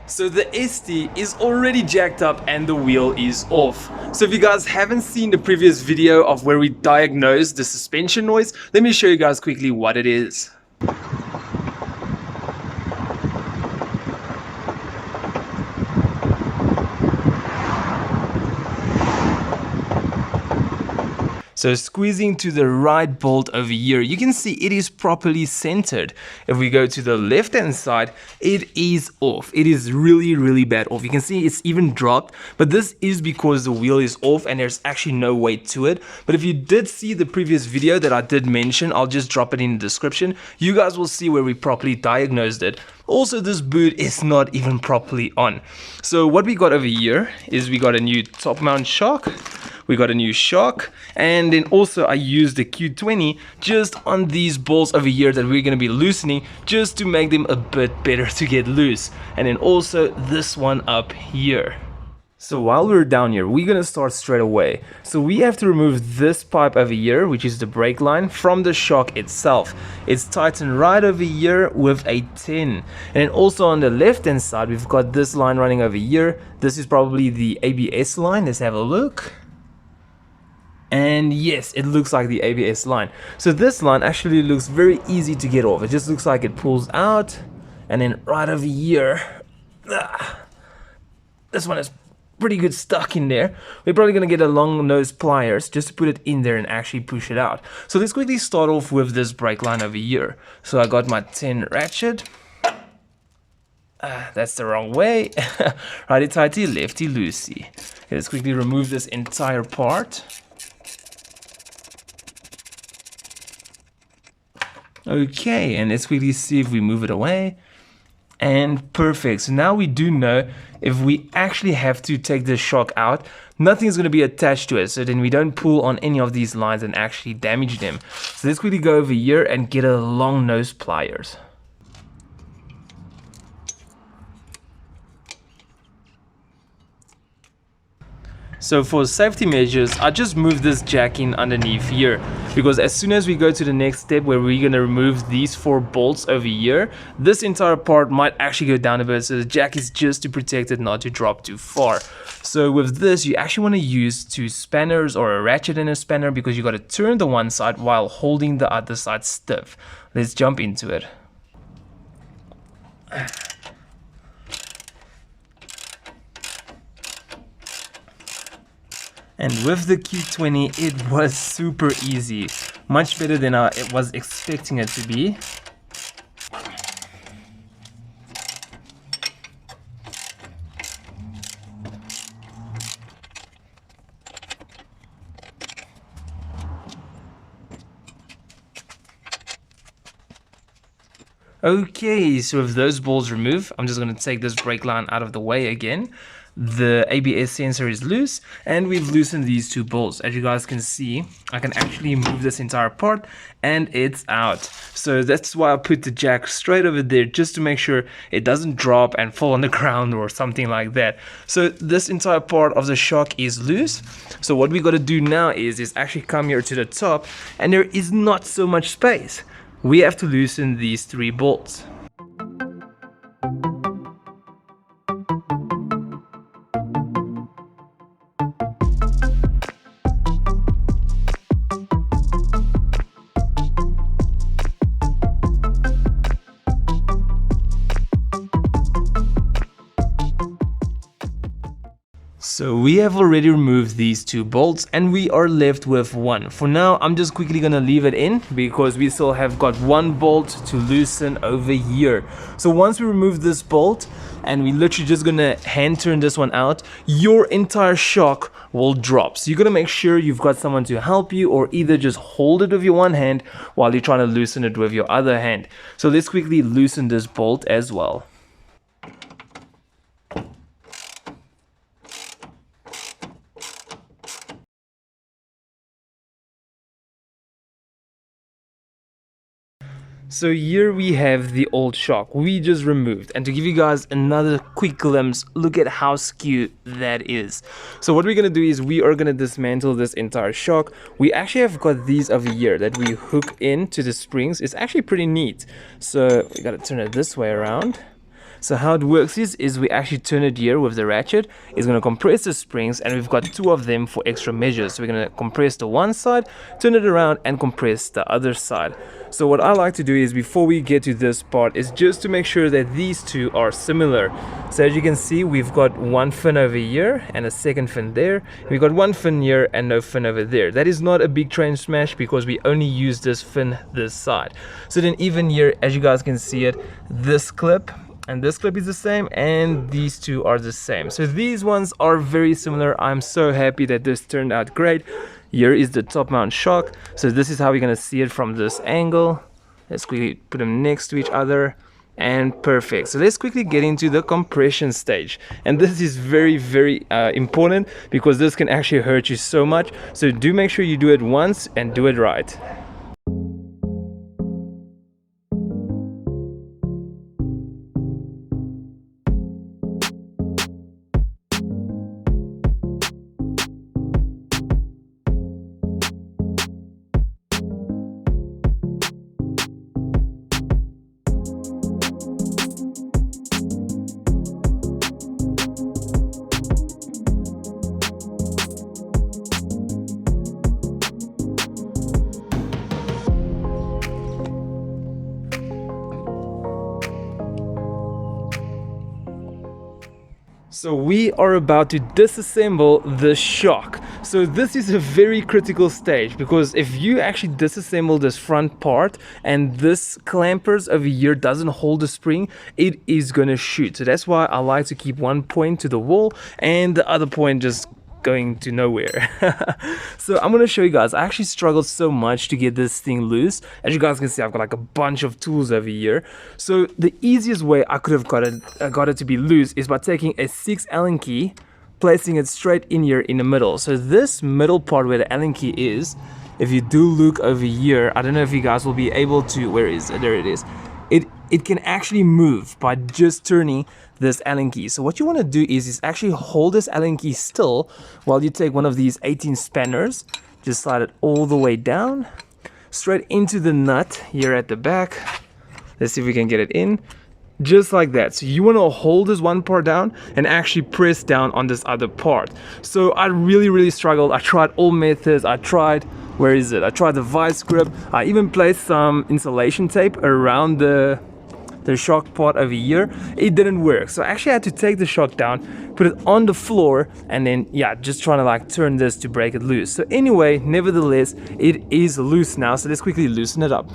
So the ST is already jacked up and the wheel is off. So if you guys haven't seen the previous video of where we diagnosed the suspension noise, let me show you guys quickly what it is. So squeezing to the right bolt over here, you can see it is properly centered. If we go to the left hand side, it is off. It is really bad off. You can see it's even dropped, but this is because the wheel is off and there's actually no weight to it. But if you did see the previous video that I did mention, I'll just drop it in the description. You guys will see where we properly diagnosed it. Also, this boot is not even properly on. So what we got over here is we got a new top mount shock. We got a new shock, and then also I used the Q20 just on these bolts over here that we're going to be loosening just to make them a bit better to get loose. And then also this one up here. So while we're down here, we're going to start straight away. So we have to remove this pipe over here, which is the brake line, from the shock itself. It's tightened right over here with a 10. And then also on the left hand side, we've got this line running over here. This is probably the ABS line. Let's have a look. And yes, it looks like the ABS line. So this line actually looks very easy to get off. It just looks like it pulls out, and then right over here, this one is pretty good stuck in there. We're probably gonna get a long nose pliers just to put it in there and actually push it out. So let's quickly start off with this brake line over here. So I got my 10 ratchet. That's the wrong way. Righty tighty, lefty loosey. Okay, let's quickly remove this entire part. Okay, and let's quickly see if we move it away. And perfect. So now we do know if we actually have to take this shock out, nothing is going to be attached to it. So then we don't pull on any of these lines and actually damage them. So let's quickly go over here and get a long nose pliers. So for safety measures, I just moved this jack in underneath here, because as soon as we go to the next step where we're going to remove these 4 bolts over here, this entire part might actually go down a bit, so the jack is just to protect it not to drop too far. So with this, you actually want to use 2 spanners or a ratchet and a spanner, because you got to turn the one side while holding the other side stiff. Let's jump into it. And with the Q20, it was super easy, much better than I was expecting it to be. Okay, so with those balls removed, I'm just going to take this brake line out of the way again. The ABS sensor is loose, and we've loosened these 2 bolts. As you guys can see, I can actually move this entire part and it's out. So that's why I put the jack straight over there, just to make sure it doesn't drop and fall on the ground or something like that. So this entire part of the shock is loose. So what we got to do now is actually come here to the top, and there is not so much space. We have to loosen these 3 bolts. So we have already removed these 2 bolts and we are left with 1. For now, I'm just quickly gonna leave it in because we still have got 1 bolt to loosen over here. So once we remove this bolt and we literally just gonna hand turn this one out, your entire shock will drop. So you gotta make sure you've got someone to help you, or either just hold it with your one hand while you're trying to loosen it with your other hand. So let's quickly loosen this bolt as well. So here we have the old shock we just removed, and to give you guys another quick glimpse, look at how skewed that is. So what we're gonna do is we are gonna dismantle this entire shock. We actually have got these over here that we hook into the springs. It's actually pretty neat. So we gotta turn it this way around. So how it works is we actually turn it here with the ratchet. It's going to compress the springs, and we've got two of them for extra measures. So we're going to compress the one side, turn it around, and compress the other side. So what I like to do is, before we get to this part, is just to make sure that these two are similar. So as you can see, we've got one fin over here and a second fin there. We've got one fin here and no fin over there. That is not a big train smash because we only use this fin this side. So then even here, as you guys can see it, this clip and this clip is the same, and these two are the same. So these ones are very similar. I'm so happy that this turned out great. Here is the top mount shock. So this is how we're gonna see it from this angle. Let's quickly put them next to each other, and perfect. So let's quickly get into the compression stage. And this is very, very important because this can actually hurt you so much. So do make sure you do it once and do it right. So we are about to disassemble the shock. So this is a very critical stage, because if you actually disassemble this front part and this clampers over here doesn't hold the spring, it is gonna shoot. So that's why I like to keep one point to the wall and the other point just going to nowhere. So I'm gonna show you guys. I actually struggled so much to get this thing loose. As you guys can see, I've got like a bunch of tools over here. So the easiest way I could have got it to be loose is by taking a 6 Allen key, placing it straight in here in the middle. So this middle part where the Allen key is, if you do look over here, I don't know if you guys will be able to, where is it? There it is. It can actually move by just turning this Allen key. So what you want to do is actually hold this Allen key still while you take one of these 18 spanners, just slide it all the way down, straight into the nut here at the back. Let's see if we can get it in. Just like that. So you want to hold this one part down and actually press down on this other part. So I really struggled. I tried all methods. I tried, where is it? I tried the vice grip. I even placed some insulation tape around the shock part over here. It didn't work. So I actually had to take the shock down, put it on the floor, and then just trying to like turn this to break it loose. So anyway, nevertheless, it is loose now. So let's quickly loosen it up.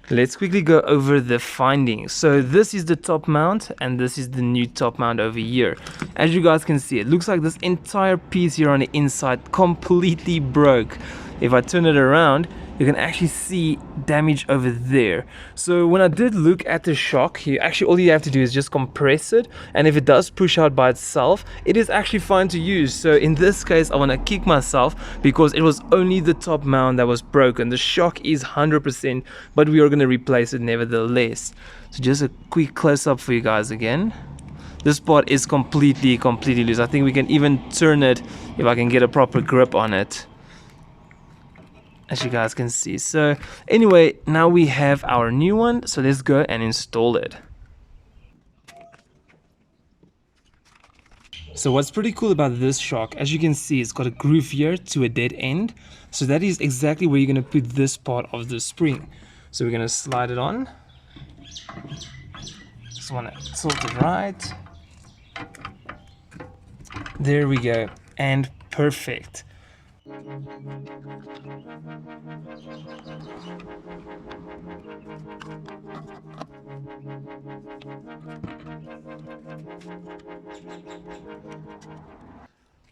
Let's quickly go over the findings. So this is the top mount and this is the new top mount over here. As you guys can see, it looks like this entire piece here on the inside completely broke. If I turn it around, you can actually see damage over there. So when I did look at the shock, all you have to do is just compress it, and if it does push out by itself, it is actually fine to use. So in this case, I want to kick myself because it was only the top mount that was broken. The shock is 100%, but we are going to replace it nevertheless. So just a quick close-up for you guys again. This part is completely loose. I think we can even turn it if I can get a proper grip on it, as you guys can see. So anyway, now we have our new one, so let's go and install it. So what's pretty cool about this shock, as you can see, it's got a groove here to a dead end. So that is exactly where you're going to put this part of the spring. So we're going to slide it on. Just want to tilt it right. There we go, and perfect.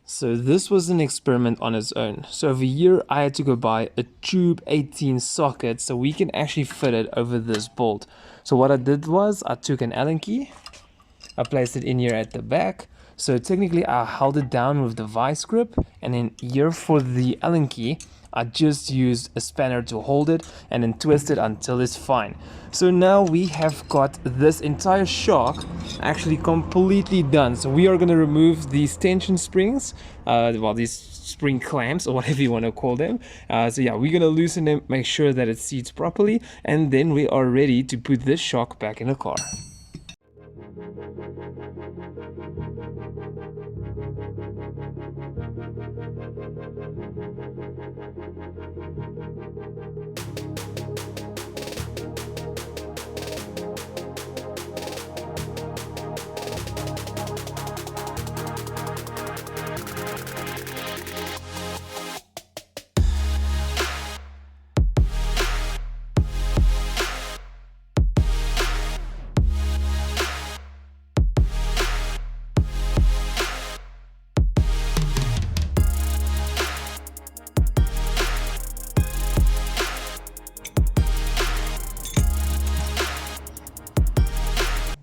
So this was an experiment on its own. So over here I had to go buy a tube 18 socket so we can actually fit it over this bolt. So what I did was I took an Allen key, I placed it in here at the back. So technically I held it down with the vice grip, and then here for the Allen key I just used a spanner to hold it and then twist it until it's fine. So now we have got this entire shock actually completely done. So we are going to remove these tension springs, well, these spring clamps or whatever you want to call them. So yeah, we're going to loosen them, make sure that it seats properly, and then we are ready to put this shock back in the car.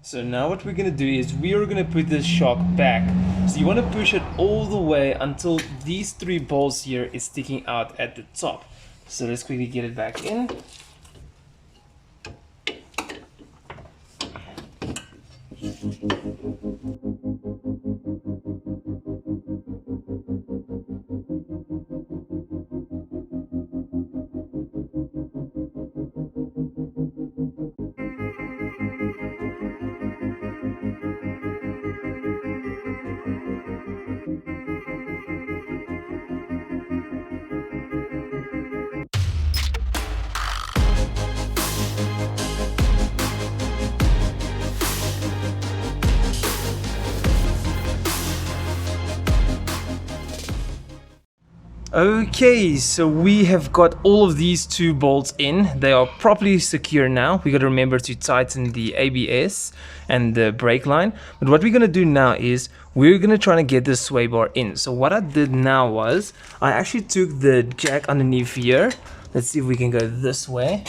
So now what we're gonna do is we are gonna put this shock back. So you want to push it all the way until these 3 bolts here is sticking out at the top. So let's quickly get it back in. Okay, so we have got all of these 2 bolts in. They are properly secure now. We got to remember to tighten the ABS and the brake line. But what we're going to do now is we're going to try to get the sway bar in. So what I did now was I actually took the jack underneath here. Let's see if we can go this way.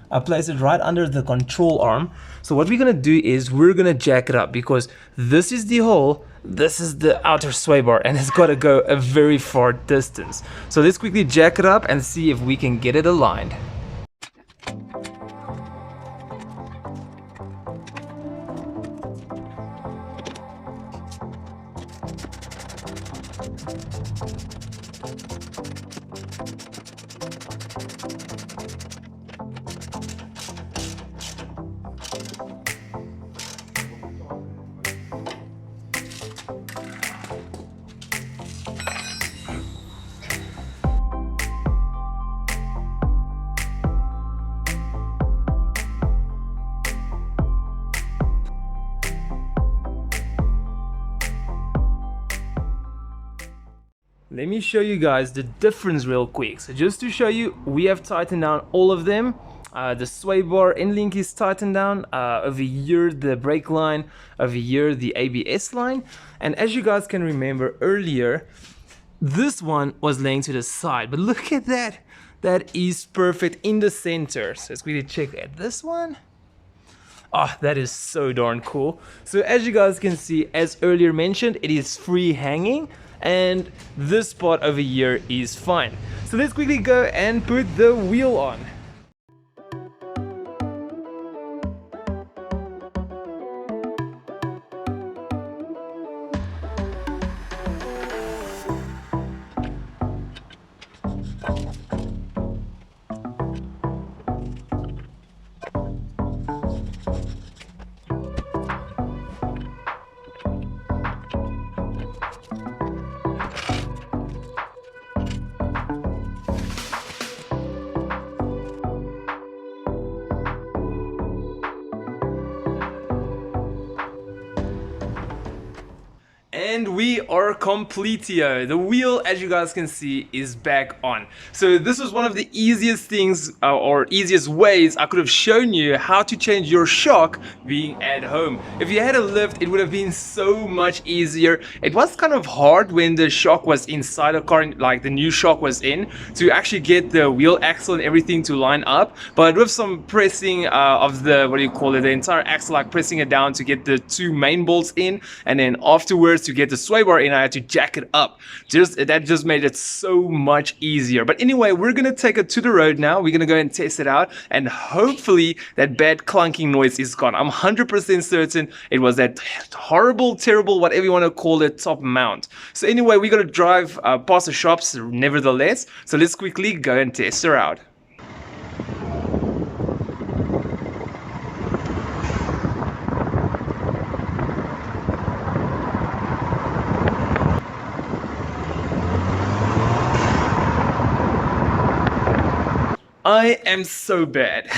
I place it right under the control arm. So what we're going to do is we're going to jack it up, because this is the hole, this is the outer sway bar, and it's got to go a very far distance. So let's quickly jack it up and see if we can get it aligned. Let me show you guys the difference real quick. So just to show you, we have tightened down all of them. The sway bar end link is tightened down. Over here the brake line, over here the ABS line. And as you guys can remember earlier, this one was laying to the side, but look at that. That is perfect in the center. So let's quickly check at this one. Oh, that is so darn cool. So as you guys can see, as earlier mentioned, it is free hanging, and this part over here is fine. So let's quickly go and put the wheel on. And we are completio. The wheel, as you guys can see, is back on. So this was one of the easiest things or easiest ways I could have shown you how to change your shock being at home. If you had a lift, it would have been so much easier. It was kind of hard when the shock was inside a car, like the new shock was in, to actually get the wheel axle and everything to line up. But with some pressing of the, what do you call it, the entire axle, like pressing it down to get the two main bolts in, and then afterwards to get the sway bar in, I had to jack it up. That just made it so much easier. But anyway, we're gonna take it to the road now. We're gonna go and test it out, and hopefully that bad clunking noise is gone. I'm 100% certain it was that horrible, terrible, whatever you want to call it, top mount. So anyway, we're gonna drive past the shops nevertheless. So let's quickly go and test her out. I am so bad.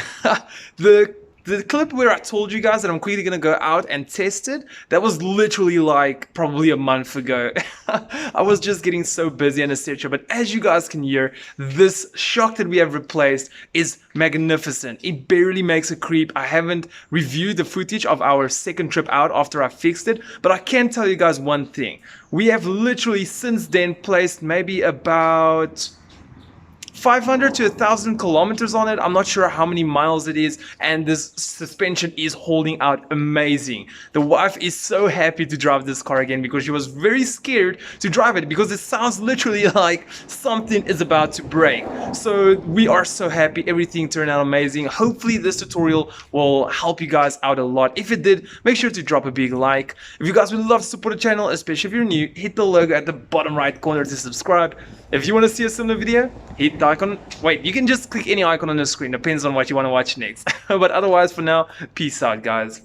The clip where I told you guys that I'm quickly gonna go out and test it, that was literally like probably a month ago. I was just getting so busy and etc. But as you guys can hear, this shock that we have replaced is magnificent. It barely makes a creep. I haven't reviewed the footage of our second trip out after I fixed it, but I can tell you guys one thing. We have literally since then placed maybe about 500 to 1,000 kilometers on it. I'm not sure how many miles it is, and this suspension is holding out amazing. The wife is so happy to drive this car again because she was very scared to drive it because it sounds literally like something is about to break. So we are so happy. Everything turned out amazing. Hopefully this tutorial will help you guys out a lot. If it did, make sure to drop a big like. If you guys would love to support the channel, especially if you're new, hit the logo at the bottom right corner to subscribe. If you want to see a similar video, hit the icon. Wait, you can just click any icon on the screen. Depends on what you want to watch next. But otherwise, for now, peace out, guys.